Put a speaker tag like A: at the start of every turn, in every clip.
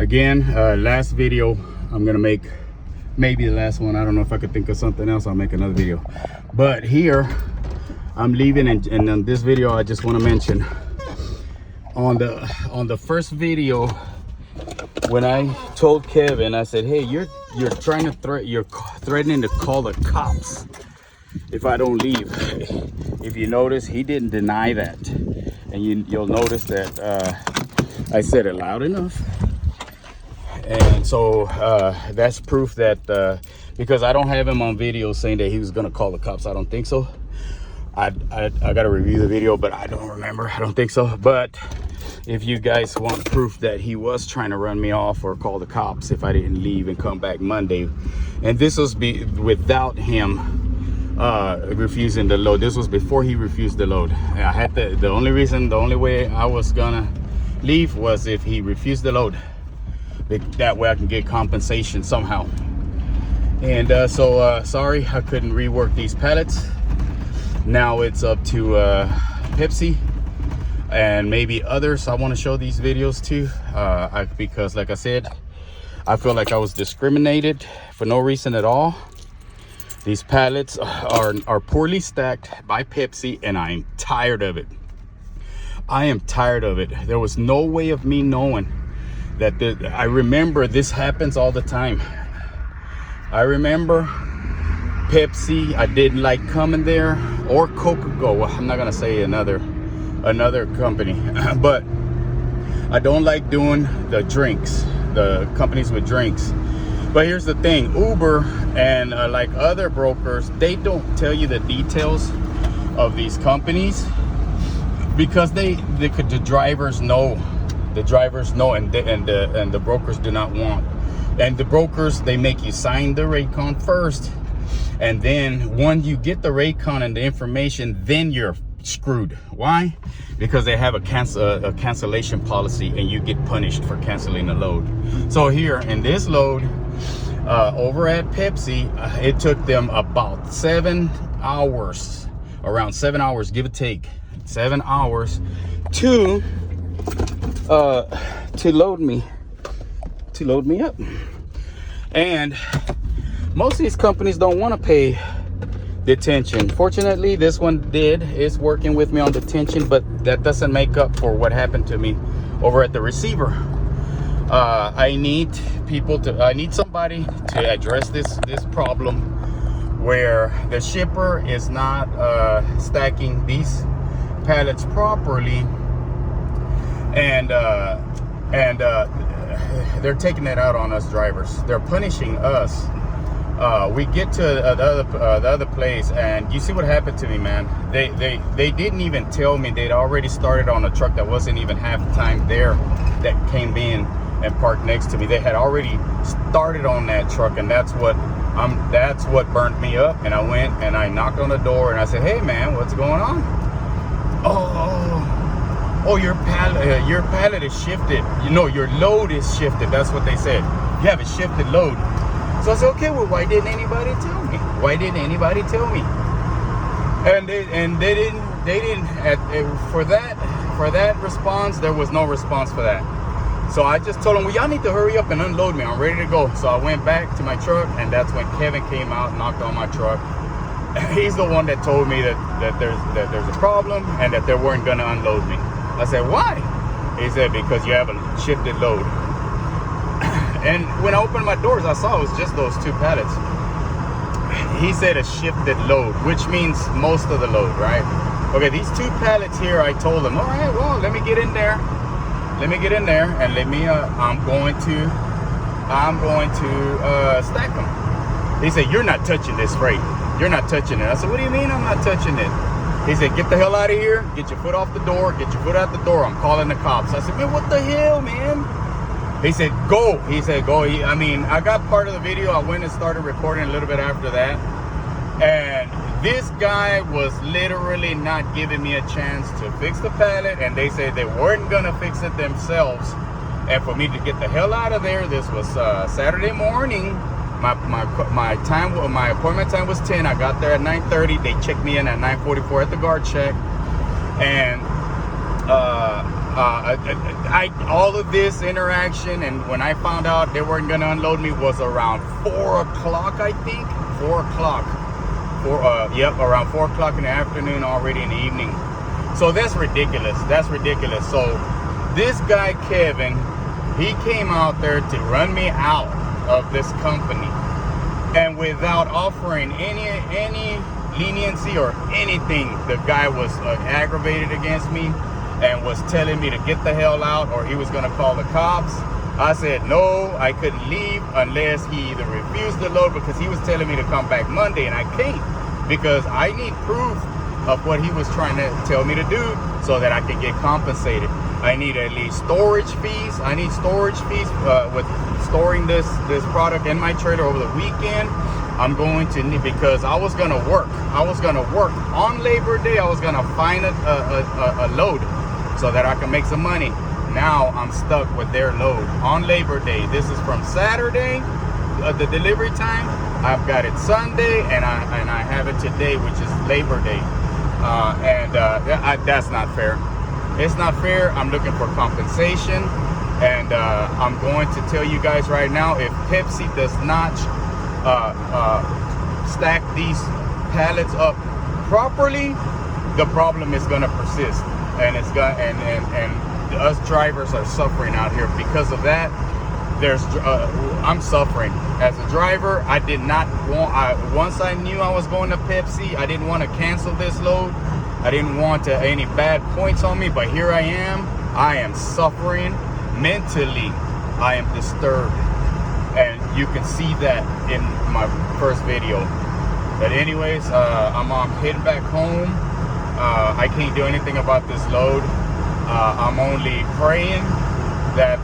A: Again, last video I'm gonna make, maybe the last one. I don't know if I could think of something else. I'll make another video. But here I'm leaving, and in this video I just want to mention on the first video when I told Kevin, I said, hey, you're trying to you're threatening to call the cops if I don't leave. If you notice, he didn't deny that, and you'll notice that I said it loud enough. And so that's proof that because I don't have him on video saying that he was gonna call the cops. I don't think so. I gotta review the video, but I don't remember. I don't think so. But if you guys want proof that he was trying to run me off or call the cops if I didn't leave and come back Monday, and this was without him refusing the load. This was before he refused the load. I had the only way I was gonna leave was if he refused the load. That way I can get compensation somehow. And so sorry I couldn't rework these pallets. Now it's up to Pepsi and maybe others I want to show these videos to, because like I said, I feel like I was discriminated for no reason at all. These pallets are poorly stacked by Pepsi, and I'm tired of it. I am tired of it. There was no way of me knowing that I remember this happens all the time. I remember Pepsi, I didn't like coming there, or Coca-Cola. Well, I'm not gonna say another company, but I don't like doing the drinks, the companies with drinks. But here's the thing, Uber and like other brokers, they don't tell you the details of these companies because the drivers know. The drivers know, and the brokers do not want. And the brokers, they make you sign the Raycon first, and then when you get the Raycon and the information, then you're screwed. Why? Because they have a cancellation policy, and you get punished for canceling a load. So here in this load, over at Pepsi, it took them about 7 hours, around 7 hours, give or take, 7 hours to load me up. And most of these companies don't want to pay detention. Fortunately, this one is working with me on detention, but that doesn't make up for what happened to me over at the receiver. I need somebody to address this problem where the shipper is not stacking these pallets properly, and they're taking it out on us drivers. They're punishing us. We get to the other place, and you see what happened to me, man. They didn't even tell me. They'd already started on a truck that wasn't even half the time there, that came in and parked next to me. They had already started on that truck, and that's what burned me up. And I went and I knocked on the door and I said, hey man, what's going on? Oh, your pallet is shifted. You know, your load is shifted. That's what they said. You have a shifted load. So I said, okay, well, why didn't anybody tell me? Why didn't anybody tell me? And they didn't. For that response, there was no response for that. So I just told them, well, y'all need to hurry up and unload me. I'm ready to go. So I went back to my truck, and that's when Kevin came out and knocked on my truck. He's the one that told me that there's a problem and that they weren't gonna unload me. I said, why? He said, because you have a shifted load. And when I opened my doors, I saw it was just those 2 pallets. He said a shifted load, which means most of the load, right? Okay, these 2 pallets here, I told him, all right, well, let me get in there. And I'm going to stack them. He said, you're not touching this freight. You're not touching it. I said, what do you mean I'm not touching it? He said, get the hell out of here. Get your foot off the door. Get your foot out the door. I'm calling the cops. I said, man, what the hell, man? He said, go. He said, go. I got part of the video. I went and started recording a little bit after that. And this guy was literally not giving me a chance to fix the pallet. And they said they weren't going to fix it themselves. And for me to get the hell out of there, this was Saturday morning. My appointment time was 10. I got there at 9:30. They checked me in at 9:44 at the guard check. And all of this interaction, and when I found out they weren't gonna unload me was around 4 o'clock, I think. 4 o'clock. Around 4 o'clock in the afternoon, already in the evening. So that's ridiculous. That's ridiculous. So this guy Kevin, he came out there to run me out of this company, and without offering any leniency or anything, the guy was aggravated against me and was telling me to get the hell out or he was going to call the cops. I said no, I couldn't leave unless he either refused the load, because he was telling me to come back Monday, and I can't, because I need proof of what he was trying to tell me to do so that I can get compensated. I need at least storage fees. I need storage fees with storing this product in my trailer over the weekend. I'm going to need, because I was gonna work on Labor Day. I was gonna find a load so that I can make some money. Now I'm stuck with their load on Labor Day. This is from Saturday, the delivery time. I've got it Sunday, and I have it today, which is Labor Day. That's not fair. It's not fair. I'm looking for compensation, and I'm going to tell you guys right now, if Pepsi does not stack these pallets up properly, the problem is going to persist, and it's going and us drivers are suffering out here because of that. I'm suffering as a driver. I did not want, once I knew I was going to Pepsi, I didn't want to cancel this load. I didn't want any bad points on me, but here I am suffering mentally. I am disturbed, and you can see that in my first video. But anyways, I'm heading back home. I can't do anything about this load. I'm only praying that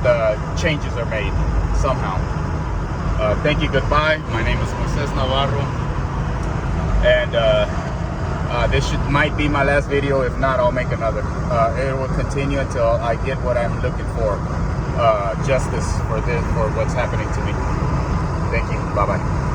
A: changes are made somehow. Thank you, goodbye. My name is Moises Navarro, and this might be my last video. If not, I'll make another. It will continue until I get what I'm looking for, justice for what's happening to me. Thank you. Bye-bye.